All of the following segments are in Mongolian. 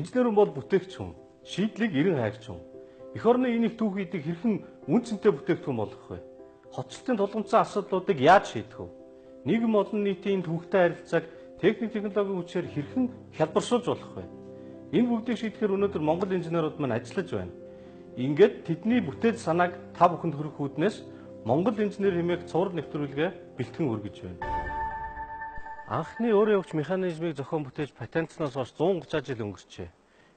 Инженер бол бүтээгч хүн, шийдлийг эрен хайрч хүн. Эх орны энийг түүхийдийг хэрхэн үн цэнтэй бүтээгдэхүүн болгох вэ? Хотчлтын тулгымцсан асуудлуудыг яаж шийдэх вэ? Нийгэм олон нийтийн түүхтэй харилцааг техник технологийн хүчээр хэрхэн хялбаршуулж болох вэ? Энэ бүгдийг шийдэхээр өнөөдөр Монгол инженерууд маань ажиллаж байна. Ингээд тэдний бүтээл санааг та бүхэнд хүргэх үүднээс Монгол инженер хэмээх цуврал нэвтрүүлгээ бэлтгэн хүргэж байна. Анхны өөрөө явж механизмыг зохион бүтээж патентснаас хойш 130 жил өнгөрчээ.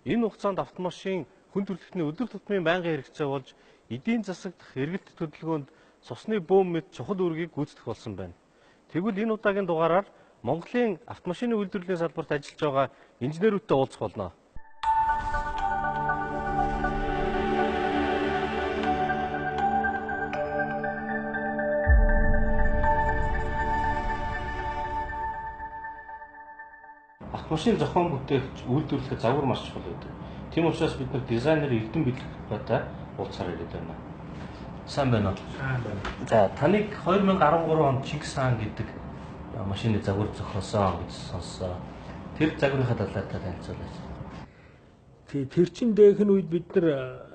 Энэ хугацаанд автомашин хүн төрөлхтний өдөр тутмын байнгын хэрэгцээ болж эдийн засагдах эргэлт төлөвлөгөөнд цусны бөөм мэт чухал үүргийг гүйцэтгэх болсон байна. Тэгвэл энэ удаагийн дугаараар Монголын автомашины үйлдвэрлэлийн салбарт ажиллаж байгаа инженерүүдтэй уулзах болно. Автомашин зохион бүтээгч үйлдвэрлэхэд загвар маш чухал байдаг. Тийм учраас бид нар дизайнер Эрдэнэ Бэлтгэхтэй уулзахаар ирээд байна. Сайн байна уу? Сайн байна. За, таныг 2013 онд Чингис хаан гэдэг машины загвар зохиосон гэж сонссоо. Тэр загварынхаа талаар танилцуулаач. Тэр чин дэхэн үед бид нар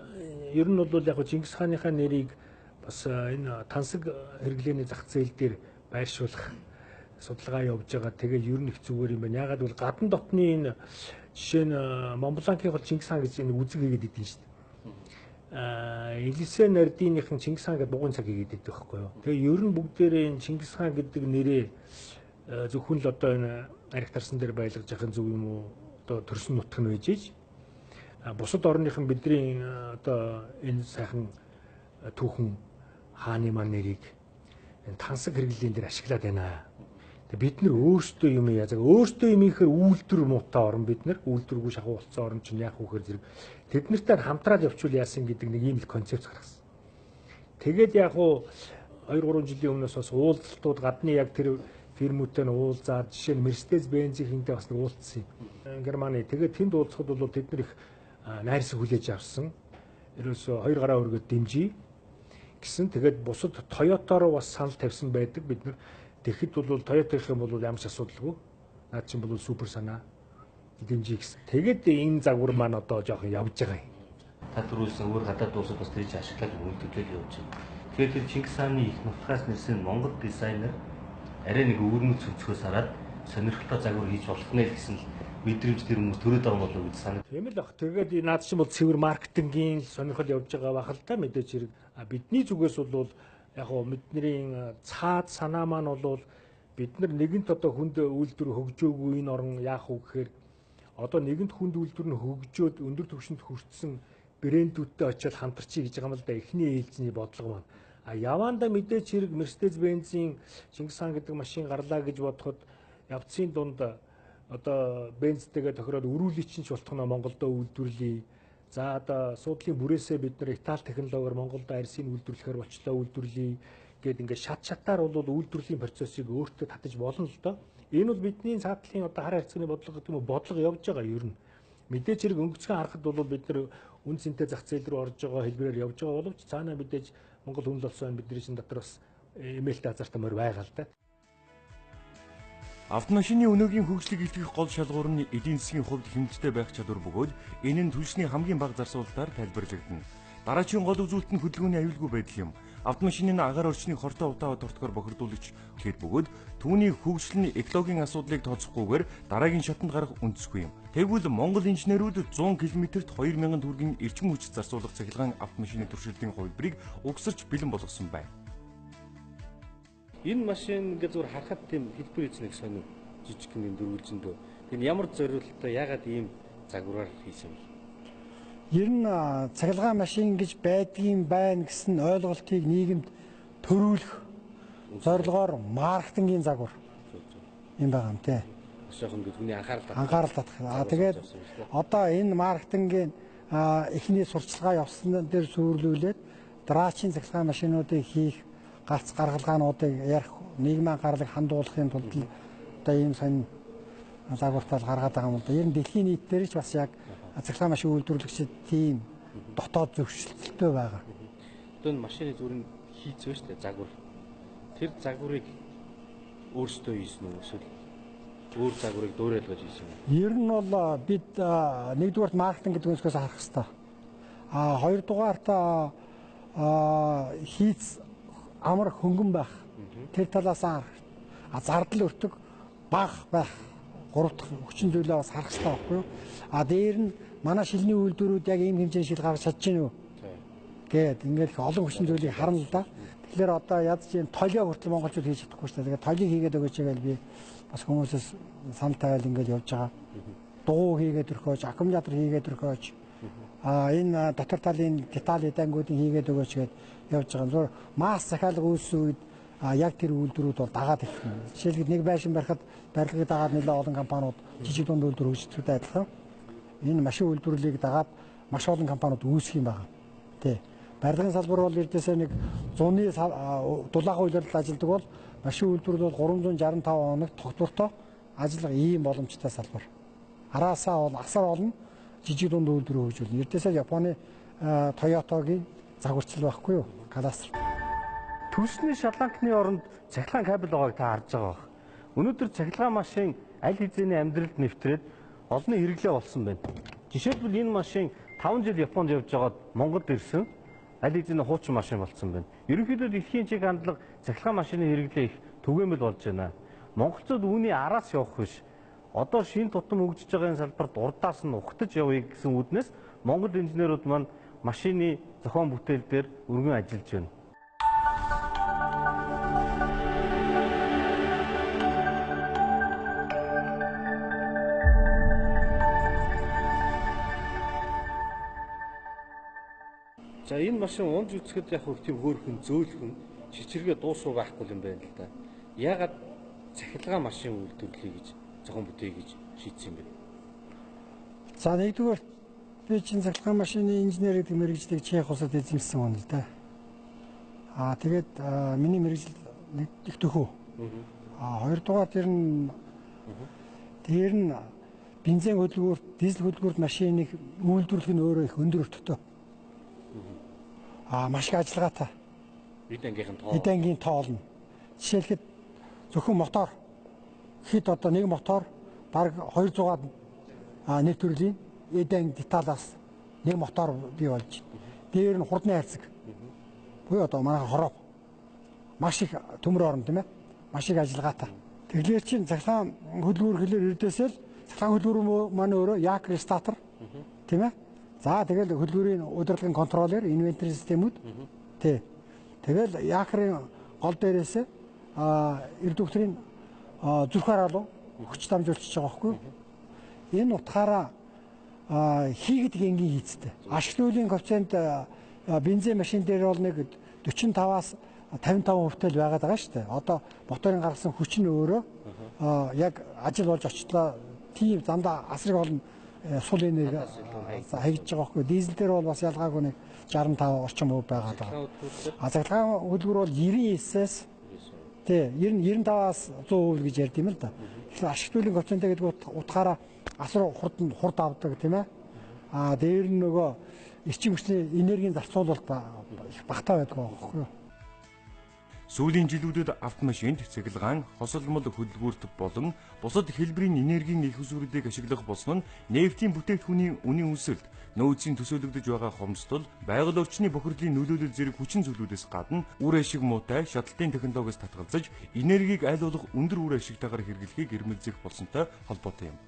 ер нь бол яг Чингис хааныхаа нэрийг бас энэ тансаг хэрэглээний зах зээл дээр байршуулах судалгаа явж байгаа. Тэгээ ер нь их зүгээр юм байна. Ягаад гэвэл гадна дотны энэ жишээ нь Монбланкийн бол Чингис хаан гэж нэг үзэг хийгээд идэв шүү дээ. Элисэ Нардиныхан Чингис хаан гэдэг бугуун цаг хийгээд идэв байхгүй юу. Тэгээ ер нь бүгдээрээ энэ Чингис хаан гэдэг нэрээ зөвхөн л одоо энэ арх тарсан дээр байлгаж яхах зөв юм уу? Одоо төрсөн нутг нь байж иж. Бусад орныхан бидний одоо энэ сайхан түүхэн хааны маань нэрийг энэ тансаг хэрэглэлийн дээр ашиглаад байна. Бид нар өөрсдөө юм яа. Өөрсдөө юм ихээр үйлдвэр муутай орн бид нар үйлдвэргүй шахуу болцсон орн чинь яах вөхөр зэрэг тэд нартай хамтраад явуул яасан гэдэг нэг ийм л концепц гаргасан. Тэгээд яг уу 2-3 жилийн өмнөөс бас уулзалтууд гадны яг тэр фирмүүтэй нь уулзаад жишээ нь Mercedes-Benz-ийнхэнтэй бас нэг уулзсан юм. Германы тэгээд тэнд уулзахад бол тэд нар их найрсаг хүлээж авсан. Ерөөсөө 2 гараа өргөд дэмжиж гэсэн. Тэгээд бусад Toyota-роо бас санал тавьсан байдаг. Бид нар тэгэхэд бол Toyota-ийнх юм бол ямар ч асуудалгүй. Наад чинь бол супер санаа дэмжих гэсэн. Тэгээд энэ загвар маань одоо жоохон явж байгаа юм. Та түрүүлсэн өөр гадаад улсад бас тэрийг ашиглаж үйлдвэрлэл явуулж байна. Тэгэхээр тэр Чингис хааны их нутгаас нэрсэн Монгол дизайнер арай нэг өвөрмөц өнцгөөс хараад сонирхолтой загвар хийж болох нэ гэсэн л мэдрэмж тэр хүмүүс төрөөд байгаа болов гэж санаа. Тийм л ах. Тэгээд наад чинь бол цэвэр маркетингийн сонирхол явж байгаа бах л та мэдээж хэрэг. Бидний зүгээс бол яг гоо бидний цаад санаа маань бол бид нар нэгэнт одоо хүнд үйлдвэр хөгжөөгүй энэ орн яах вэ гэхээр одоо нэгэнт хүнд үйлдвэр нь хөгжөөд өндөр түвшинд хүрсэн брэндүүдтэй очиод хамтарчий гэж байгаа юм л да эхний ээлжний бодлого маань. Яваанда мэдээж хэрэг Mercedes-Benz-ийн Чингис хаан гэдэг машин гарлаа гэж бодоход явцын дунд одоо Benz-тэйгээ тохироод өрүүлий чинь ч болтгоно Монголдо үйлдвэрлэе. За одоо суудлын бүрээсээ бид нар Итали технологиор Монголдо арьсыг үйлдвэрлэхээр болчлоо үйлдвэрлэе гэдэг ингээд шатаар бол үйлдвэрлэлийн процессыг өөртөө татаж болно л доо. Энэ бол бидний цаатлын одоо хар харьцааны бодлого гэдэг юм уу бодлого явж байгаа ер нь. Мэдээж хэрэг өнгөцгөн харахад бол бид нар үн цэнтэй зах зээл рүү орж байгаа хэлбэрээр явж байгаа боловч цаанаа мэдээж Монгол хүн л болсон бидний чинь дотор бас эмээлтэй азартаа мөр байгаа л да. Автомашины өнөөгийн хөгжлийг илтгэх гол шалгуур нь эдийн засгийн хувьд хэмжтэй байх чадвар бөгөөд энэ нь түлшний хамгийн бага зарцуулалтаар тайлбарлагдана. Дараагийн гол үзүүлэлт нь хөдөлгөөний аюулгүй байдал юм. Автомашины нь агаар орчныг хортой утаа тортгоор бохирдуулагч гэхэд бөгөөд түүний хөгжил нь экологийн асуудлыг тооцохгүйгээр дараагийн шатанд гарах үндэсгүй юм. Тэгвэл Монгол инженерүүд 100 км-т 2000 төгрөгийн эрчим хүч зарцуулах цахилгаан автомашины туршилтын хувилбарыг угсарч бэлэн болгосон байна. Энэ машин ингээ зүгээр харахад тийм хэлбэр эзнэг сонир жижиг гин дөрвөлжөндөө. Энэ ямар зориултаа ягаад ийм загвараар хийсэн бэ? Ер нь цахилгаан машин гэж байдгийн байна гэсэн ойлголтыг нийгэмд төрүүлэх зорилгоор маркетингийн загвар юм байгаа юм те. Шохон бидний анхаарал татах. Тэгээд одоо энэ маркетингийн эхний сурчлагаа явсан дээр сүрлүүлээд драачийн цахилгаан машинуудыг хийх галц гаргалгаануудыг ярих нийгмийн анхаарлыг хандуулахын тулд одоо ийм сонь загвартал гаргаад байгаа юм л да. Ер нь дэлхийн нийтээр ч бас яг цахилгаан машин үйлдвэрлэгчид тийм дотоод зөвшөлтөлтөө байгаа. Одоо энэ машины зүрийн хийцвэ шүү дээ загвар. Тэр загварыг өөрсдөө хийсэн үү эсвэл өөр загварыг дөөрэлгэж ийсэн юм. Ер нь бол бид нэгдүгээрт маркетинг гэдэг өнцгөөс харах хэрэгтэй. Хоёрдугаарт хийц амар хөнгөн байх. Тэр талаас харах. Зардал өртөг бага байх. Гурав дахь хүчин зүйлээ бас харах хэрэгтэй байхгүй юу? Дээр нь манай шилний үйлдвэрүүд яг ийм хэмжээний шил гаргаж чадж гинэ үү? Гээд ингээд олон хүчин зүйлийг харна л да. Тэгэхээр одоо ядч энэ толио хүртэл монголчууд хийж чадахгүй шүү дээ. Тэгээд толиг хийгээд өгөөч гэвэл би бас хүмүүсээс сан тайл ингээд явж байгаа. Дуу хийгээд өрхөөж, аккумулятор хийгээд өрхөөж, энэ дотор талын деталь дэнгүүдийг хийгээд өгөөч гэд явж байгаа. Зөв масс захиалга үүссэн үед яг тэр үйлдвэрүүд бол дагаад ирсэн. Жишээлбэл нэг байшин барихад барилгыг дагаад нэлээд олон компаниуд жижиг дунд үйлдвэр хөгжүүлдэг адилхан. Энэ машин үйлдвэрлэлийг дагаад маш олон компаниуд үүсэх юм байна. Тэ. Барилгын салбар бол эрдээсээ нэг 100-ны дулаахан үйлдвэрлэл ажилдаг бол машин үйлдвэрлэл бол 365 хоног тогтвортой ажиллах ийм боломжтой салбар. Араасаа бол асар олон жижиг дунд үйлдвэр хөгжүүлнэ. Эрдээсээ Японы Toyota-гийн загварчил байхгүй юу? Кадастр. Түлшний шаланхны оронд цахилгаан кабель байгааг та харж байгаа бах. Өнөөдөр цахилгаан машин аль хэзээний амьдралд нэвтрээд олонний хэрэглээ болсон байна. Жишээлбэл энэ машин 5 жил Японд явж байгаад Монголд ирсэн аль хэзээний хуучин машин болсон байна. Ерөнхийдөө дэлхийн чиг хандлага цахилгаан машины хэрэглээ их түгээмэл болж байна. Монголчууд үүний араас явах биш. Одоо шинэ тутам хөгжиж байгаа энэ салбарт урдаас нь ухтаж явъя гэсэн үүднээс Монгол инженерүүд маань машины зохион бүтээл дээр өргөн ажиллаж байна. За энэ машин унж үзэхэд яг хөө тийм хөөрхөн зөөлхөн чичиргээ дуусуу байхгүй юм байна л да. Ягаад цахилгаан машин үйлдвэрлэе гэж зохион бүтээе гэж шийдсэн юм бэ? За нэгдүгээр би чинь цахилгаан машины инженер гэдэг мэргэжлийг Чех улсад эзэмшсэн хүн л да. Тэгээд миний мэргэжил их төхөө. Хоёрдугаар тэр нь бензин хөдөлгүүрт, дизель хөдөлгүүрт машиныг үйлдвэрлэх нь өөрөө их өндөр өртөгтэй. Маш их ажиллагаатай. Эдэнгийн тоо олно. Жишээлхэд зөвхөн мотор хэд одоо нэг мотор бараг 200-аад нэг төрлийн эдэн деталаас нэг мотор бий болж байна. Дээр нь хурдны хайрцаг. Буюу одоо манай хороо маш их төмөр орно тийм ээ. Маш их ажиллагаатай. Тэглэр чинь цахилгаан хөдөлгүүр хэлээр эрдээсэл цахилгаан хөдөлгүүр маань өөрөө як рестатор тийм ээ. За тэгэл хөдөлгүүрийн удирдлагын контроллер, инвентарь системүүд тий. Тэгэл яахрын гол дээрээс эрдүгтрийн зүрх хараалуу хүч дамжуулчихж байгаа байхгүй юу? Энэ утгаараа хийгдэх энгийн хийцтэй. Ашиглуулын коэффициент бензин машин дээр бол нэг 45-аас 55% л байгаад байгаа шүү дээ. Одоо моторын гаргасан хүч нь өөрөө яг ажил болж очлоо. Тийм дандаа асрыг олон сул энерги хайгдж байгаа байхгүй. Дизель дээр бол бас ялгаагүй нэг 65 орчим хувь байгаа даа. Цахилгаан хөдөлгүүр бол 99-ээс тий 95-аас 100% гэж ярьд юм л да. Тэгэхээр ашиглуулын коэффициент гэдэг утгаараа асар хурд авдаг тийм ээ. Дээр нь нөгөө эрчим хүчний энергийн зарцуулалт их багтаа байдаг байхгүй юу? Сүүлийн жилүүдэд автомашинд цахилгаан, хосолмол хөдөлгүүрт болон бусад хэлбэрийн энергийн их усүрэлийг ашиглах болсон нь нефтийн бүтээгдэхүүний үнийн өсөлт, нөөцийн төсөөлөгдөж байгаа хомсдол, байгаль орчны бохирдлын нөлөөлөл зэрэг хүчин зүйлүүдээс гадна үр ашиг муутай шаталтын технологиос татгалзаж, энергийг аль болох өндөр үр ашигтайгаар хэрэглэхийг эрмэлзэх болсонтой холбоотой юм.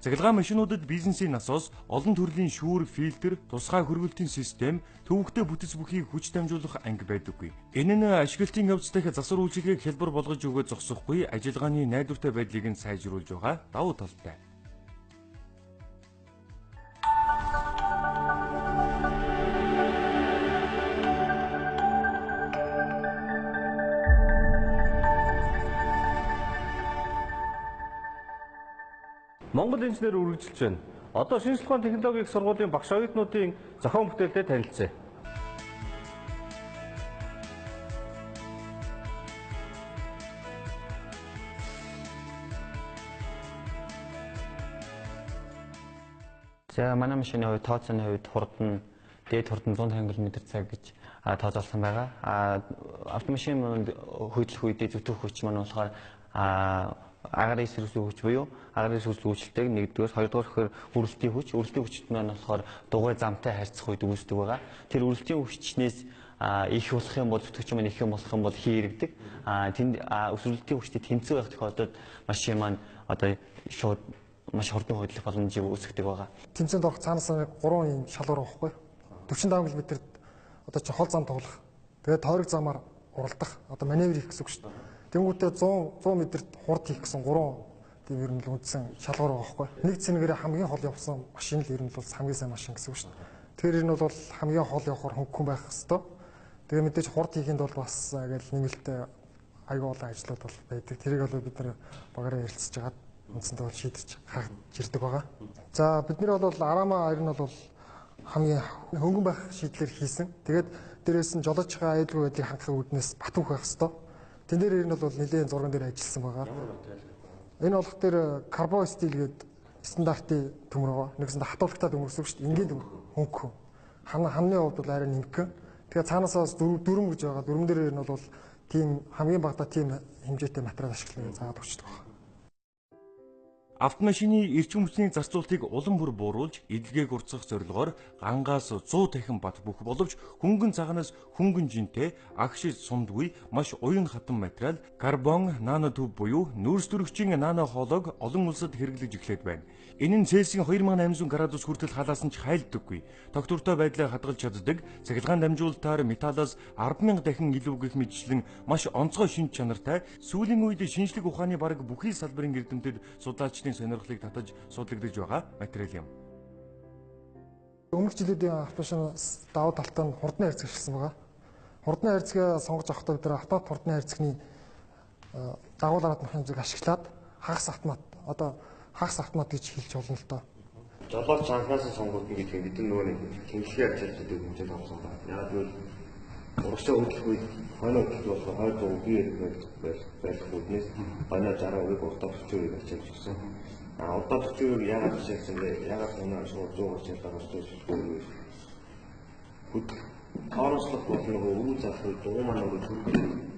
Цахилгаан машинуудад бизнесийн насоос олон төрлийн шүүр, фильтр, тусгай хөргөлтийн систем, төвөгтэй бүтэц бүхийг хүч дамжуулах анги байдаггүй. Энэ нь ашиглалтын явц дахь засвар үйлчилгээг хялбар болгож өгөөд зогсохгүй ажиллагааны найдвартай байдлыг нь сайжруулж байгаа давуу талтай. Монгол инженер үргэлжилж байна. Одоо шинжлэх ухааны технологийн сургуулийн багш оюутнуудын зохион бүтээлтэй танилцъя. За манай машины хувьд тооцооны хувьд дээд хурд нь 150 км/цаг гэж тооцоолсон байгаа. Автомашин хөдлөх үедээ зүтгэх хүч маань болохоор агаарын эсрэг хүч буюу агаарын эсрэг үйлчлэлтэйг нэгдүгээр, хоёрдугаар үрэлтийн хүчт маань болохоор дугуй замтай харьцах үед үүсдэг байгаа. Тэр үрэлтийн хүчнээс их болох юм бол зүтгэгч маань их юм болох юм бол хийрэгдэг. Тэнд өсвөрлөлтийн хүчтэй тэнцүү байх тохиолдолд машин маань одоо шууд маш хурдан хөдлөх боломжийг үүсгдэг байгаа. Тэмцээнд орох цаанаас 3 юм шалгуур байхгүй. 45 км одоо чи хол зам тоглох. Тэгээд тойрог замаар уралдах. Одоо маневр хийх гэсэн үг шүү дээ. Тэнгүүтээ 100 м-т хурд хийх гэсэн 3 тийм ер нь л үндсэн шалгуур байгаа байхгүй. Нэг цэнэгээрээ хамгийн хол явсан машин л ер нь бол хамгийн сайн машин гэсэн үг шүү дээ. Тэгэхээр энэ бол хамгийн хол явахаар хөнгөн байх хэвээр. Тэгээ мэдээж хурд хийхэд бол бас ингээл нэмэлтээ аюул олон ажлууд бол байдаг. Тэрийг бол бид нар багаараа ярилцж хагаад үндсэндээ бол шийдэж гарч ирдэг байгаа. За бидний бол Арама 2 нь бол хамгийн хөнгөн байх шийдлэр хийсэн. Тэгээд дээрээс нь жолооч байгаа аюулгүй байдлыг хангахын үүднээс Батүнх байх хэвээр. Тэн дээр ер нь бол нэлээд зурган дээр ажилласан байгаа. Энэ болох дээр карбон стил гэдэг стандартын төмөр байгаа. Нэгсэндээ хатуулагтай төмөр гэсэн үг шүү дээ. Энгийн төмөр хөнгөн. Хамны хувьд бол арай нэмгэн. Тэгээ цаанаасаас дүрм гэж байгаа. Дүрм дээр ер нь бол тийм хамгийн багадаа тийм хэмжээтэй материал ашиглана заагаад өгчдөг байна. Автомашины эрчим хүчний зарцуултыг улам бүр бууруулж, эдлэгийг уртсах зорилгоор гангаас 100 дахин бат бүх боловч хөнгөн цагаанаас хөнгөн жинтэй агш сундгүй маш уян хатан материал карбон нанотуб буюу нүүрс төрөгчийн нано хоолойг олон улсад хэрэглэж эхлээд байна. Энэ нь Цельсийн 2800 градус хүртэл халаасан ч хайлддаггүй. Тогтвортой байдлаа хадгалж чаддаг, цахилгаан дамжуулалтаар металлаас 10,000 дахин илүү гэх мэтчлэн маш онцгой шинж чанартай, сүүлийн үед шинжлэх ухааны бараг бүхий салбарын эрдэмтэд судлаачдын сонирхлыг татаж судлагдж байгаа материал юм. Өмнөх жилүүдийн автомашин давуу талтай нь хурдны хайрцаг ашигласан байгаа. Хурдны хайрцагаа сонгож авахдаа бид нар автомат хурдны хайрцагны дагуулраад механизмыг ашиглаад хагас автомат гэж хэлж болно л доо. Жолооч анхаас сонгоод гэдэг нь бид нөгөө нэг тэмдэглэлийн ажилтнуудыг хэмжээд авсан байна. Яг л урагшаа хөдлөх үед хойноо хөдлөх болохоор хойд үгийн байх үүднээс хойноо 60% урдаа 40% ачаалж өгсөн. Урдаа 40% яагаад хичээлсэн бэ? Яагаад хойноо шууд 100 ачаалж өгсөн? Тооцоолох бол нөгөө үйл захирал дугуй маань нөгөө төрөлх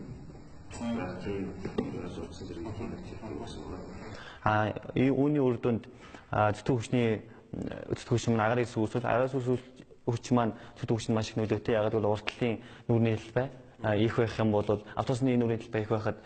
үүний үр дүнд зүтгэх хүч маань агаарын хүч маань зүтгэх хүч нь маш их нөлөөтэй. Яг л уртлын нүрийн хэлбэ их байх юм бол автобусны нүрийн хэлбэ их байхад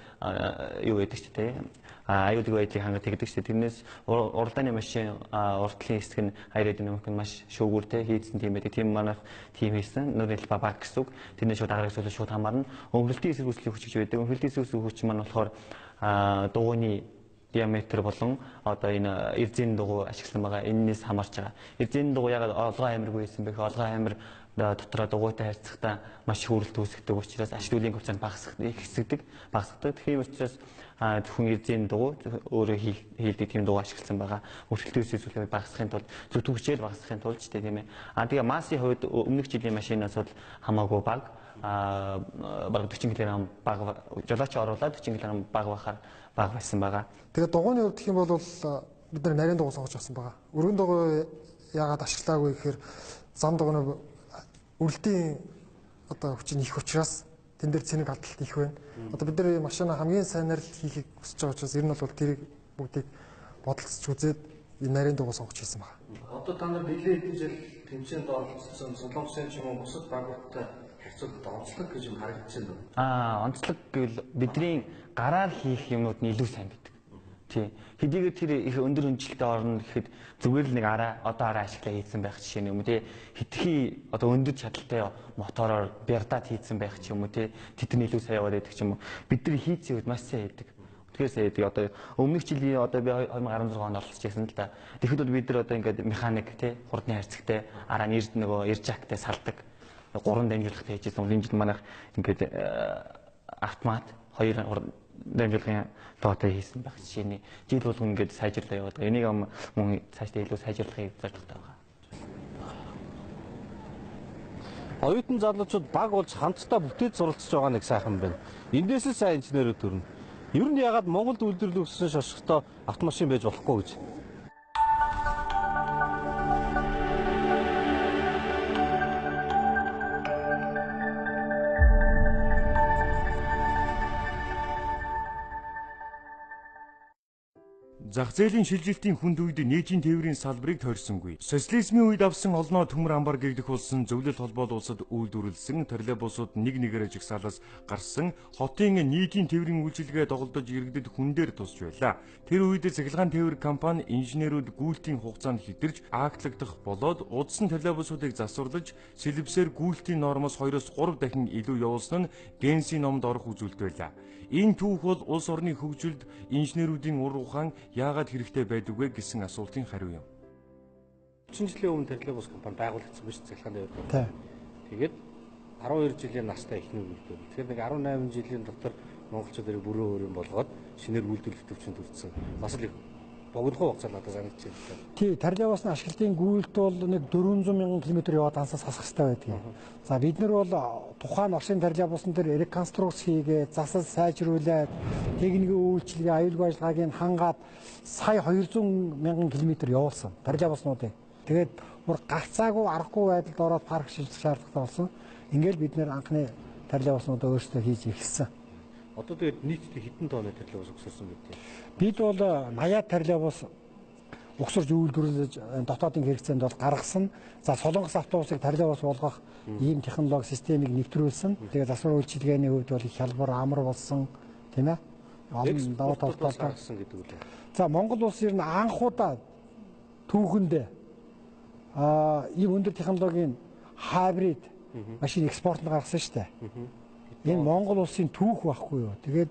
юу гэдэг ч тийм аюулгүй байдлыг хангах тэгдэг ч тэрнээс уралдааны машин уртлын хэсэг нь аэродинамик нь маш шүүгүүртэй хийцэн тийм байдаг. Тийм манайх тийм хийсэн нүрийн хэлбэ баг гэсэн үг. Тэрнээс шууд агаарын зүйлс шууд хамаарна. Өнгөлтийн эсрэг хүчлийн хүч гэж байдаг. Өнгөлтийн эсрэг хүч маань болохоор дугуйны диаметр болон одоо энэ эрзийн дугуй ашигласан байгаа. Энэс хамаарч байгаа. Эрзийн дугуй яг олгоо амиргүй байсан бэх олгоо амир дотроо дугуйтай харьцахдаа маш их үрэлт үүсгдэг учраас ашиглуулын коэффициент багасгадаг. Тийм учраас зөвхөн эрзийн дугуй өөрөө хийлдэг тийм дугуй ашигласан байгаа. Өртөлтөөс зүйлээ багасгахын тулд зүтгэгчээр багасгахын тулд ч тийм ээ. Тэгээ массын хувьд өмнөх жилийн машинаас бол хамаагүй бага бараг 40 кг бага жолооч оруулаад 40 кг бага байхаар бага байсан байгаа. Тэгээд дугуйны хувьд гэх юм бол бид нар нарийн дугуй сонгож авсан байгаа. Өргөн дугуй яагаад ашиглаагүй гэхээр зам дугуйны үрэлтийн одоо хүчин их учраас тэн дээр цэник алдалт их байна. Одоо бид нар машина хамгийн сайнаар л хийхийг хүсэж байгаа учраас ер нь бол тэрийг бүгдийг бодолцож үзээд энэ нарийн дугуй сонгож хийсэн байна. Одоо та нар нэлээд хэдэн жил тэмцээнд оролцсон Солонгосын ч юм уу бусад байгууллагатай харьцуулахад онцлог гэж юм харагдаж байна. Онцлог гэвэл бидний гараар хийх юмнууд нь илүү сайн байдаг. Тий. Хэдийгээр тэр их өндөр хэмжээлтэй орно гэхэд зүгээр л нэг араа ашиглаа хийсэн байх жишээ юм уу тий. Хитрхи одоо өндөр чадaltaй мотороор бярдаад хийсэн байх ч юм уу тий. Тэдний илүү сайн яваад байдаг ч юм уу. Бид нар хийцээ үед маш сайн байдаг. Тэгэхээр сайн байдаг. Одоо өмнөх жилийн одоо би 2016 онд оролцож байсан л да. Тэгэхэд бол бид нар одоо ингээд механик тий хурдны харьцагтай араа нэрд нөгөө иржактай салдаг. 3 дамжуулахтай хийжсэн. Энэ жил манайх ингээд автомат 2 дамжуулгын тоотой хийсэн байх жишээний жил болгон ингээд сайжруулаа яваад байгаа. Энийг мөн цаашдаа илүү сайжруулахыг зорилготой байгаа. Оюутан залуучууд баг болж хамтдаа бүтээд суралцж байгаа нэг сайхан байна. Эндээс л сайн инженерүүд төрнө. Ер нь ягаад Монголд үйлдвэрлэх өссөн шошготой автомашин байж болохгүй гэж Зах зээлийн шилжилтийн хүнд үед нийтийн тээврийн салбарыг тойрсонгүй. Социализмын үед авсан олноо төмөр амбар гэгдэх болсон зөвлөлт холбоот улсад үйлдвэрлэсэн троллейбусууд нэг нэгээр жигсаалаас гарсан хотын нийтийн тээврийн үйлчилгээ доголдож иргэдэд хүн дээр тусч байлаа. Тэр үед цахилгаан тээвэр компани инженерүүд гүйлтийн хугацаанд хэтэрж актлагдах болоод удсан троллейбусуудыг засварлаж сэлбсээр гүйлтийн нормоос 2-3 дахин илүү явуулсан нь Генсийн номонд орох үзүүлэлт байлаа. Энэ түүх бол улс орны хөгжилд инженерүүдийн ур ухаан яагаад хэрэгтэй байдаг вэ гэсэн асуултын хариу юм. 30 жилийн өмнө троллейбус компани байгуулагдсан биш цахилгаан тээвэр. Тий. Тэгээд 12 жилийн настай эхнэр үйлдвэр. Тэгэхээр нэг 18 жилийн дотор монголчууд эрэг бүрэн өөрийн болгоод шинээр үйлдвэрлэх төвчөнд хүрсэн. Бас л их богино хугацаанд надад санагдаж байна. Тий, троллейбусны ашиглалтын гүйлт бол нэг 400 мянган км яваад ансаас хасах хэрэгтэй байдаг. За бид нар бол тухайн оршин троллейбусын дээр реконструкц хийгээд, засал сайжруулад, техникийн үйлчилгээ, аюулгүй ажиллагааг хангаад сая 200 мянган км явуулсан троллейбуснуудыг. Тэгээд бүр гарцаагүй аргагүй байдалд ороод парк шилжих шаардлагатай болсон. Ингээл бид нэр анхны троллейбуснуудаа өөрсдөө хийж эхэлсэн. Одоо тэгээд нийтдээ хэдэн тонны троллейбус өгсөрсөн гэдэг юм. Бид бол 80 троллейбус угсарж үйлдвэрлэж дотоодын хэрэгцээнд бол гаргасан. За Солонгос автобусыг троллейбус болгох ийм технологи системийг нэвтрүүлсэн. Тэгээд засвар үйлчилгээний хувьд бол их хялбар амар болсон, тийм ээ. Олон даваа талбай гаргасан гэдэг үү? За Монгол улс ер нь анхудаа түүхэндээ ийм өндөр технологийн хайбрид машин экспортод гаргасан шүү дээ. Энэ Монгол улсын түүх байхгүй юу. Тэгээд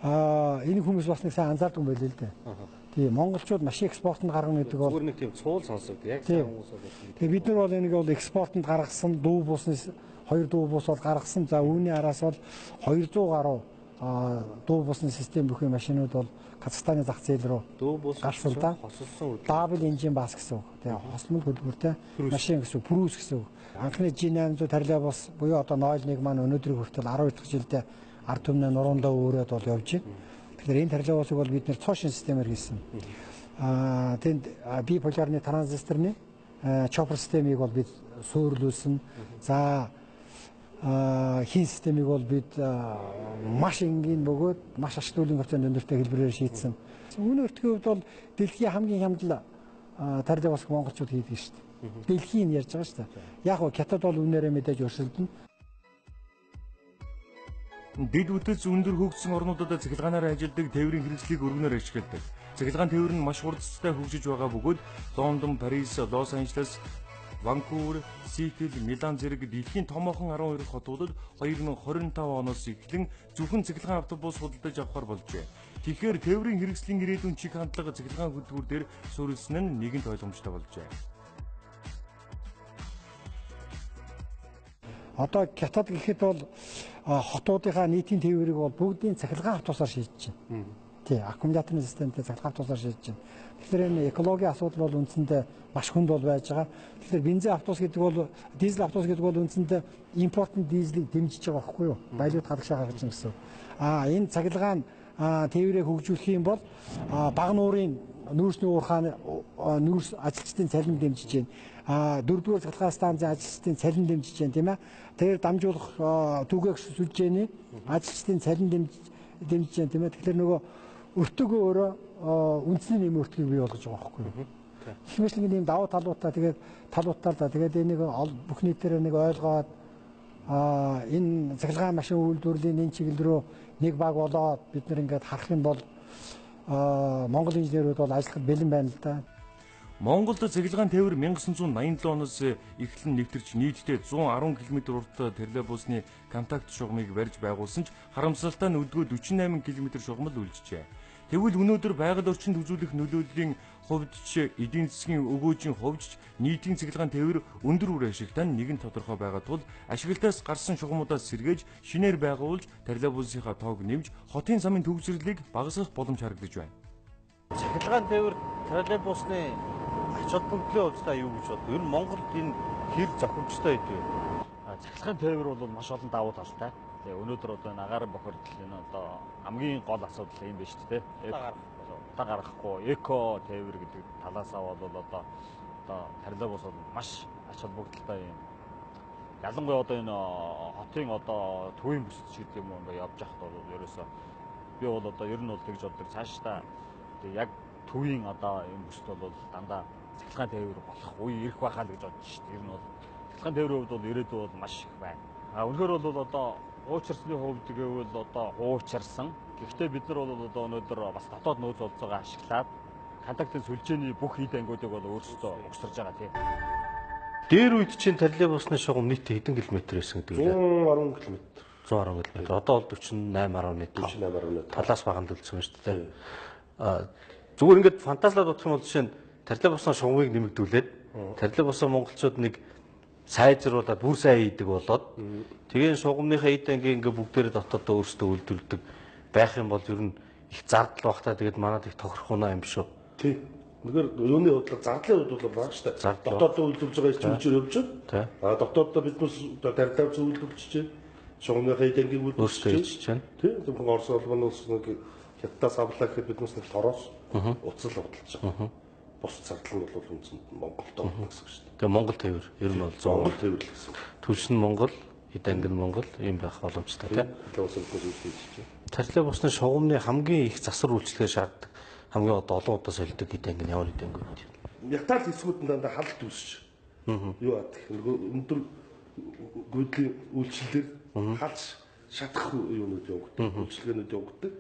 энэ хүмүүс бас нэг сайн анзаардаг юм байл л дээ. Тийм монголчууд машин экспортод гаргана гэдэг бол зүгээр нэг тийм цуул сонсогддог. Яг сайн хүмүүс бол. Тэгээд бид нар бол энийг бол экспортод гаргасан дүү бусны 2 дүү бус бол гаргасан. За үүний араас бол 200 гаруй дүү бусны систем бүхий машинууд бол Казахстаны зах зээл рүү дүү бус гарсан да. Хосолсон Дабл энжин бас гэсэн үг. Тэгээ хослол хөдөлгөөртэй машин гэсэн үг, Прус гэсэн үг. Анхны G800 троллейбус буюу одоо 01 маань өнөөдрийг хүртэл 12 дахь жилдээ ард түмний нуруундаа өөрөөд бол явж байна. Тэгэхээр энэ троллейбусыг бол бид нэр цоошин системээр хийсэн. Тэнд биполярны транзисторны чоппер системийг бол бид суурилуулсан. За хин системийг бол бид маш энгийн бөгөөд маш ашиглуулын хэмжээнд өндөртэй хэлбэрээр шийдсэн. Үүний өртгийн хувьд бол дэлхийн хамгийн хямдл троллейбус монголчууд хийдэг шүү дээ. Дэлхийн ярьж байгаа шүү дээ. Яг гоо хятад бол үнээрээ мэдээж өрсөлдөн. Дэд үдэц өндөр хөгжсөн орнуудад цахилгаанаар ажилладаг тээврийн хэрэгслийг өргөнөөр ашигладаг. Цахилгаан тээвэр нь маш хурдцтай хөгжиж байгаа бөгөөд Лондон, Парис, Лос Анжелес, Ванкувер, Сиэтл, Милан зэрэг дэлхийн томоохон 12 хотуудад 2025 оноос эхлэн зөвхөн цахилгаан автобус худалдаж авахар болжээ. Тэгэхээр тээврийн хэрэгслийн ирээдүйн чиг хандлага цахилгаан хөдөлгүүр дээр суурилсан нь нэгэнт ойлгомжтой болжээ. Одоо хятад гэхэд бол хотуудынхаа нийтийн тээврийг бол бүгдийн цахилгаан автобусаар шийдэж байна. Тий, аккумуляторны системтэй цахилгаан автобусаар шийдэж байна. Тэгэхээр энэ экологийн асуудал бол үндсэндээ маш хүнд бол байж байгаа. Тэгэхээр бензин автобус гэдэг бол дизель автобус гэдэг бол үндсэндээ импортын дизелийг дэмжиж байгаа байхгүй юу? Баялууд халагшаа гаргаж байгаа гэсэн. Энэ цахилгаан тээврээ хөгжүүлэх юм бол бага нуурын нүүрсний уурхааны нүүрс ажилчдын цалин дэмжиж байна. Дөрөвдүгээр цахилгаан станцын ажилчдын цалин дэмжиж байна, тийм ээ. Тэр дамжуулах түгээх сүлжээний ажилчдын цалин дэмжиж байна, тийм ээ. Тэгэхээр нөгөө өртөгөө өөрөө үндэсний нэмийн өртгийг бий болгож байгаа байхгүй юу? Хэмжлэг ийм давуу талуудаа тэгээд талуудтаа тэгээд энийг бүх нийтээр нэг ойлгоод энэ цахилгаан машин үйлдвэрлэлийн энэ чиглэл рүү нэг баг болоод бид нар ингээд харах юм бол Монгол инженерүүд бол ажиллахад бэлэн байна л да. Монголд цахилгаан тээвэр 1987 оноос эхлэн нэвтэрч нийтдээ 110 км уртаа троллейбусны контакт шугамыг барьж байгуулсан ч харамсалтай нь өдгөө 48 км шугамл үлджээ. Тэгвэл өнөөдөр байгаль орчинд үзүүлэх нөлөөллийн хувьд ч эдийн засгийн өгөөжийн хувьд нийтийн цахилгаан тээвэр өндөр үр ашигтай нэгэн тодорхой байгаа тул ашиглалтаас гарсан шугамудаас сэргээж шинээр байгуулж троллейбусынхаа тоог нэмж хотын замын төвчрлийг багасгах боломж харагдаж байна. Цахилгаан тээвэр троллейбусны ач холбогдлын хувьд юу гэж боддог? Ер нь Монголд энэ хэр зохимжтой байдгүй. Цахилгаан тээвэр бол маш олон давуу талтай. Тэгээ өнөөдөр одоо энэ агаар бохирдол энэ одоо хамгийн гол асуудал юм байна шүү дээ. Удаа гаргахгүй эко тээвэр гэдэг талаасаа бол одоо троллейбус бол маш ач холбогдолтой юм. Ялангуяа одоо энэ хотын одоо төвийн бүсч гэдэг юм уу ингээ явж байхад бол ерөөсөө би бол одоо ер нь бол тэгж боддог цаашдаа яг төвийн одоо энэ бүсд бол дандаа цахилгаан тээвэр болох үе ирэх байхаа л гэж бодож шүү дээ. Ер нь бол цахилгаан тээврийн хувьд бол ирээдүй бол маш их байна. Үнэхээр бол одоо хуучирсны хувьд гэвэл одоо хуучирсан. Гэхдээ бид нар бол одоо өнөөдөр бас дотоод нөөц олцоогоо ашиглаад контактын сүлжээний бүх хийд ангиудыг бол өөрсдөө угсарж байгаа тийм. Дээр үед чинь троллейбусны шугам нийтдээ хэдэн километр байсан гэдэг вэ? 110 км. 110 км. Одоо бол 48.5. Талаас баганд үлдсэн шүү дээ. Зүгээр ингээд фантазлаад бодох юм бол жишээ нь троллейбусны шугамыг нэмэгдүүлээд троллейбусаа монголчууд нэг сайжруулаад бүр сайн хийдэг болоод тэгээд шугамныхаа эд ангийн ингээд бүгдээрээ дотоодоо өөрсдөө үйлдвэрлэдэг байх юм бол ер нь их зардал багтаа тэгээд манад их тохирох унаа юм шүү. Тий. Нэгэр юуны бодлого зардлын хувьд бол баг шүү дээ. Дотоодоо үйлдвэрлэж байгаа ирчүүчээр явж байна. Дотоодоо биднес тарилавч үйлдвэрлэж шугамныхаа эд ангийн үйлдвэрлэж байна. Тий. Зөвхөн Орос улмын улс нэг хятадаас авлаа гэхэд биднес нэг тороос уцал худалдаж байгаа. Бус зардал нь бол үндсэнд Монголд байгаа гэсэн шүү дээ. Тэгээ Монгол тээвэр ер нь бол 100 Монгол тээвэр л гэсэн. Түлш нь Монгол, эд анги нь Монгол ийм байх боломжтой тийм. Троллейбусны шугамны хамгийн их засвар үйлчлэгээ шаарддаг хамгийн олон удаа солидөг эд анги нь ямар эд анги вэ? Ятал хэсгүүд нь дандаа халт үүсч. Юу ад нөгөө өндөр гүйдлийн үйлчлэлээр халж шатах юунууд явагддаг, үйлчлэгээнүүд явагддаг.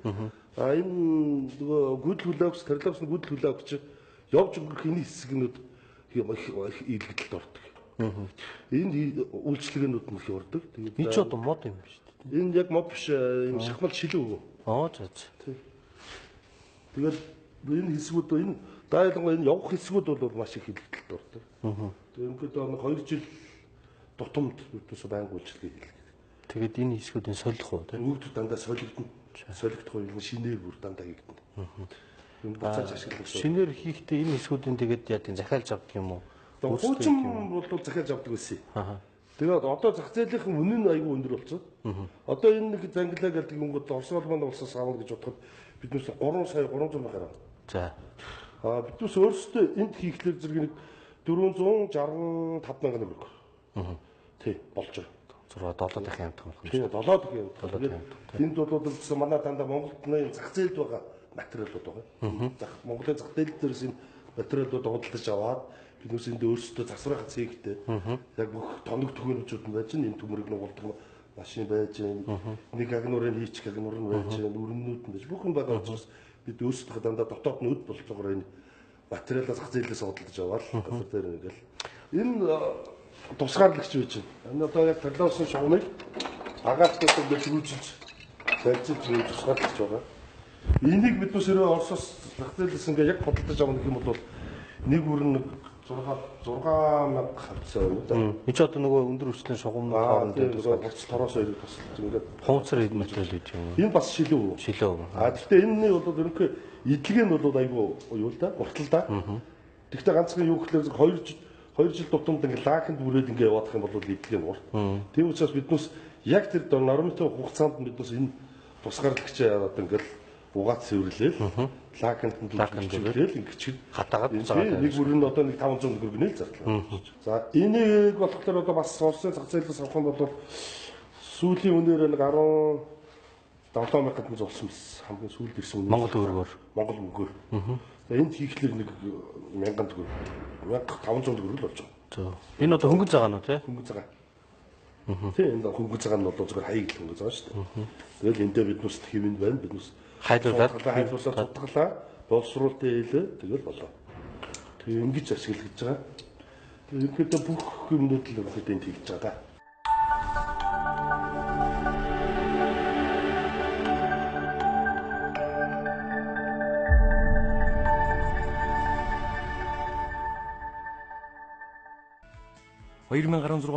Энэ нөгөө гүйдэл хүлээгч, троллейбусны гүйдэл хүлээгч явж өнгөрөх энэ хэсгнүүд илгэдэлд ордог. Энэ үйлчлэгээнүүд нь их ордог. Тэгээд энэ ч одоо мод юм биш үү? Энэ яг мод биш, энэ шахмал шилүү. За. Тэгээд энэ хэсгүүд энэ дайлангуй энэ явах хэсгүүд бол маш их илгэдэлд ордог. Тэгээд ингээд 2 жил тутамд бидээс байнга үйлчлэгээ хийлгэж. Тэгээд энэ хэсгүүдийн солих уу тийм? Өвгд дандаа солигдно. Солигдох үеийн шинээр бүр дандаа хийгдэнэ. Энэ буцааж ашиглах. Шинээр хийхдээ энэ хэсгүүдийн тэгээд яа тийм захиалж авдаг юм уу? Хуучин бол захиалж авдаг байсан. Тэгээд одоо зах зээлийн үнэ нь аягүй өндөр болцсон. Одоо энэ нэг зангилаа гэдэг юм бол Орос улмын улсаас авах гэж бодоход биднээс 3 сая 300 мянга. За. Биднээс өөрсдөө энд хийхлээр зэрэг нэг 465 мянган төгрөг. Тий, болж байгаа. 7 дахин амтах болох юм шүү. 7 дахин амтах. Энд бол манай дандаа Монголд зах зээлд байгаа материалууд байгаа. Монголын зах зээл дээрээс энэ материалууд худалдаж аваад биднээс энд өөрсдөө засварынхаа цэгтэй яг бүх тоног төгөөнүүд нь байж энэ төмөрийг нугалдаг машин байж нэг агнуурын хийчих агнуур нь байж өрнөнүүд нь байж бүх юм байгаа учраас бид өөрсдөө дандаа дотоод нүүд болцоогоор энэ материалаа зах зээлээс худалдаж аваад газар дээр ингээл энэ тусгаарлагч байж байна. Энэ одоо яг троллейбусны шугамыг агаартай дэлгүүжиж барьж тусгаарлагч байгаа. Энийг биднээс Оросоос зах зээлээс ингээ яг худалдаж авах гэх юм бол нэг бүрэн 6,000 хавцаа байна да. Энд ч одоо нөгөө өндөр хүчтэй шугамны хооронд боц тороос хоёрыг тусалж ингээд хунцар эд материал гэдэг юм. Энэ бас шилүү. Гэхдээ энэний бол ерөнхий идэлгээ нь бол айгүй юу л да, уртал да. Гэхдээ ганцхан юу гэхлээр 2 жил тутамд ингээд лаканд бүрээд ингээд яваадах юм бол идэлгээ нь урт. Тийм учраас биднээс яг тэр нормтой хугацаанд биднээс энэ тусгаарлагч яваад ингээд угаат цэвэрлээл лаканд дүүргээл ингээд хатаагаад байгаа. Нэг бүр нь одоо нэг 500 төгрөг нэл зардлаа. За энийг болохоор одоо бас Оросын зах зээлээс авах юм бол сүүлийн үнээр нэг 17 мянгад нь зулсан бас хамгийн сүүлд ирсэн үнэ. Монгол мөнгөөр. За энд хийхлээр нэг 1000 төгрөг 1500 төгрөг л болж байгаа. Энэ одоо хөнгөн цагаан уу тий? Хөнгөн цагаан. Тийм энэ хөнгөн цагаан нь бол зүгээр хаяг хөнгөн цагаан шүү дээ. Тэгэл эндээ биднээс хэвэнд байна. Биднээс хайлуулаад цутгалаа боловсруулалтын хэлээ тэгэл болоо. Тэгээ ингэж ашиглаж байгаа. Тэгээ ерөнхийдөө бүх юмнууд л ерөнхийдөө энд хийж байгаа да.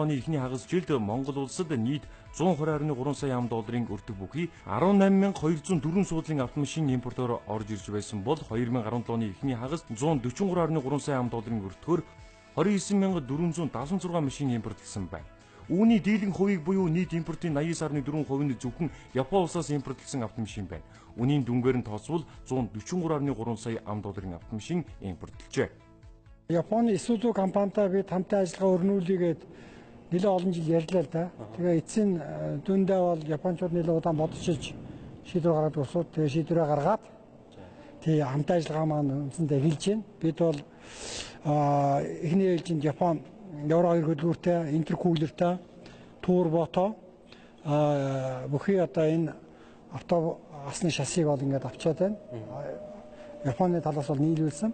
оны эхний хагас жилд Монгол улсад нийт 120.3 сая $1 өртөг бүхий 18,204 суудлын автомашин импортоор орж ирж байсан бол 2017 оны эхний хагас 143.3 сая $1 өртгөөр 29,476 машин импортлсон байна. Үүний дийлэнх хувийг буюу нийт импортын 89.4% нь зөвхөн Япон улсаас импортлсон автомашин байна. Үнийн дүнгээр нь тооцвол 143.3 сая $1 автомашин импортлжээ. Японы Isuzu компанитай бид хамтаа ажиллагаа өрнүүлээгээд нэлээд олон жил ярьлаа л да. Тэгээ эцсийн дүндээ бол японочууд нэлээд удаан бодож шийдвэр гаргаад усууд тэгээ шийдвэрээ гаргаад тий хамт ажиллагаа маань үндсэндээ эхэлж байна. Бид бол эхний ээлжинд Япон Евро 2 хөдөлгөөртэй, интеркулертэй, турбото бүхий одоо энэ автобусны шасиг бол ингээд авчаад байна. Японы талаас бол нийлүүлсэн.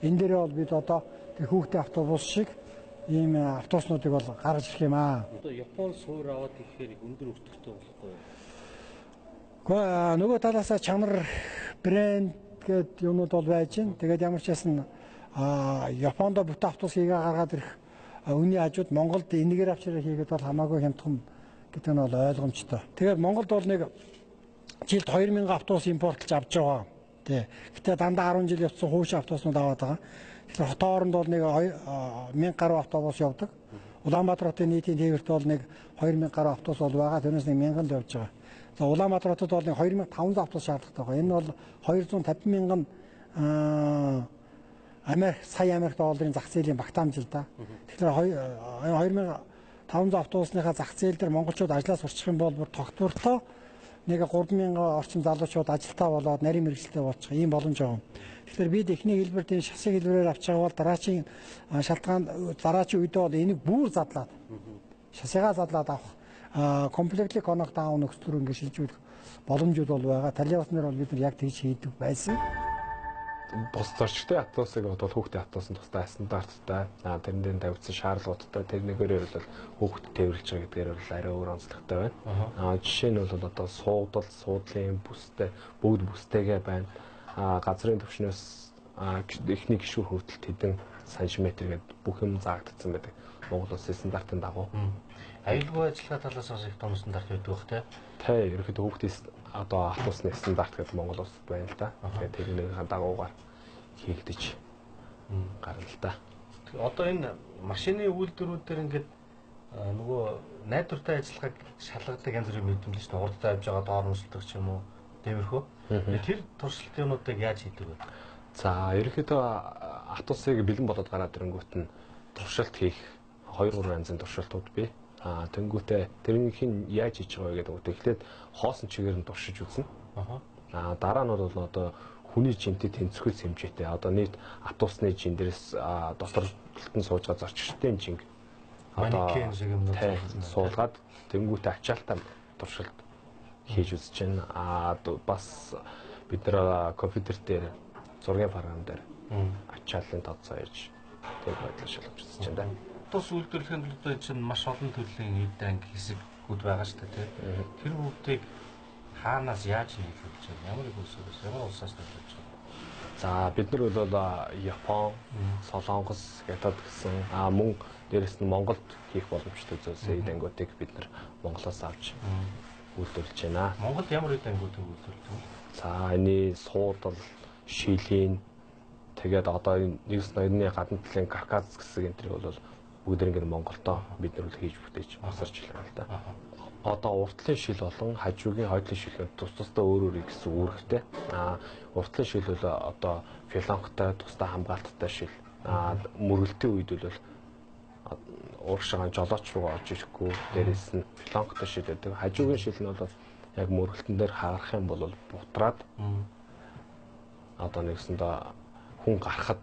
Энэ дээрээ бол бид одоо хүүхдийн автобус шиг ийм автобуснуудыг бол гаргаж ирэх юм аа. Одоо Япон суур аваад ихээр өндөр өртөгтэй болохгүй юу? Гэхдээ нөгөө талаасаа чанар брэнд гэдэг юмуд бол байж байна. Тэгээд ямар ч ясна Японд бүтэн автобус хийгээ гаргаад ирэх үнийн хажууд Монголд энэгээр авчираа хийгээд бол хамаагүй хямдхан гэдэг нь бол ойлгомжтой. Тэгээд Монголд бол нэг жилд 2000 автобус импортлж авч байгаа. Тий. Гэтэ дандаа 10 жил явцсан хуучин автобуснууд аваад байгаа. Тэгэхээр хотын хооронд бол нэг 1000 гаруй автобус явдаг. Улаанбаатар хотын нийтийн тээвэрт бол нэг 2000 гаруй автобус бол байгаа. Тэрнээс нэг 1000-д явж байгаа. За Улаанбаатар хотод бол нэг 2500 автобус шаардлагатай байгаа. Энэ бол 250 мянган сая Америк долларын зах зээлийн багтаамж л да. Тэгэхээр 2500 автобусныхаа зах зээл дээр монголчууд ажиллаа сурчих юм бол бүр тогтвортой нэг 3000 орчим залуучууд ажилтаа болоод нарийн мэргэжилтэй болчих ийм боломж байгаа. Тэгэхээр бид эхний хэлбэрт энэ шасыг хэлбэрээр авч байгаа бол дараачийн шалтгаан дараачийн үедээ бол энийг бүр задлаад шасыгаа задлаад авах комплектли коннект аав нөхцөл рүү ингэ шилжүүлэх боломжууд бол байгаа. Талигаснаар бол бид нар яг тэгж хийдэг байсан. Бус зорчтой автобусыг бодвол хүүхдийн автобусны тусдаа стандарттай тэрнээ тавьсан шаардлагуудтай тэрнийгээр бол хүүхдэд тээвэрлж байгаа гэдгээр бол арай өөр онцлогтой байна. Жишээ нь бол одоо суудал, суудлын бүстэй, бүгд бүстэйгээ байна. Газрын түвшнээс эхний гишүүн хүртэл хэдэн сантиметр гэдэг бүх юм заагдсан байдаг. Монгол улсын стандартын дагуу. Аюулгүй ажиллагаа талаас бас их том стандарт байдаг бах тий. Тий, ерөөхдөө хүүхдийн одоо автобусны стандарт гэдэг Монгол улсад байна л да. Тэгээд тэрний дагуугаар хийгдэж гарна л да. Одоо энэ машины үйлдвэрүүд дээр ингээд нөгөө найдвартай ажиллагааг шалгадаг янз бүрийн мэдрэмж шүү дээ. Хурдтай авж байгаа доор нөсөлдөг ч юм уу. Тиймэрхүү. Тэр туршилтынуудыг яаж хийдэг вэ? За, ерөөхдөө автобусыг бэлэн болоод гараад ирэнгүүт нь туршилт хийх 2-3 янзын туршилтууд бий. Тэнгүүтээ тэрнийх нь яаж хийж байгаа вэ гэдэг үг. Эхлээд хоосон чигээр нь туршиж үзнэ. Дараа нь бол одоо хүний жинтэй тэнцвэрс хэмжээтэй. Одоо нийт автобусны жин дээрээс дотор талтан сууж байгаа зорчигчдын жинг манекен шиг юм суулгаад тэнгүүтээ ачаалтаа туршилт хийж үзэж байна. Бас бид нар компьютер дээр зургийн програм дээр ачааллын тодцоо хийж тэр байдлаар шалгаж үзэж байна. Автобус үйлдвэрлэхийн төлөө чинь маш олон төрлийн эд анги хэсэгүүд байгаа шүү дээ. Тэр бүгдийг хаанаас яаж нийлүүлж байна? Ямар их улсаас, ямар улсаас нийлүүлж байна? За бид нар бол Япон, Солонгос, Хятад гэсэн мөн дээрэс нь Монголд хийх боломжтой зүйлсээ эд ангиудыг бид нар Монголоос авч үйлдвэрлэж байна. Монголд ямар эд ангиудыг үйлдвэрлэж байна? За энэ суудал, шилийн тэгээд одоо нэгс ноёрны гадна талын Кавказ гэсэн энэ төр бол бүгд ингээд Монголдоо бид нар үл хийж бүтээж босорч байна л да. Одоо уртлын шил болон хажуугийн хойдлын шилүүд тус тусдаа өөр өөр гэсэн үүрэгтэй. Уртлын шил бол одоо филонхтой, тусдаа хамгаалттай шил. Мөргөлтийн үед бол ууршагаан жолооч руу орж ирэхгүй. Дээрээс нь филонхтой шил гэдэг. Хажуугийн шил нь бол яг мөргөлтөн дээр хаарах юм бол бутраад одоо нэгсэндээ хүн гарахад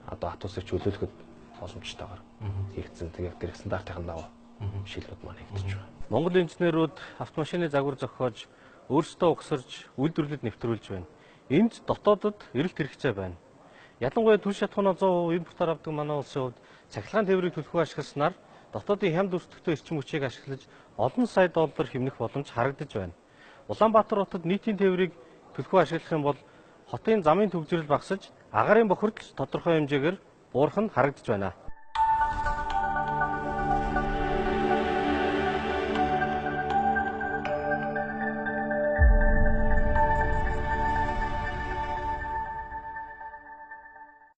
одоо автобусыг чөлөөлөхөд боломжтойгоор хийгдсэн. Тэгээд тэр стандартын дагуу шилүүд маань хийгдэж байна. Монгол инженерүүд автомашины загвар зохиож өөрсдөө угсарж үйлдвэрлэлд нэвтрүүлж байна. Энд дотоодод эрэлт хэрэгцээ байна. Ялангуяа түлш шатхуунаа 100% импортоор авдаг манай улсын хувьд цахилгаан тээврийг төлөхөө ашигласнаар дотоодын хямд өртөгтэй эрчим хүчийг ашиглаж олон сая доллар хэмнэх боломж харагдаж байна. Улаанбаатар хотод нийтийн тээврийг төлөхөө ашиглах юм бол хотын замын төвжирэл багасж, агаарын бохирдол тодорхой хэмжээгээр буурах нь харагдаж байна.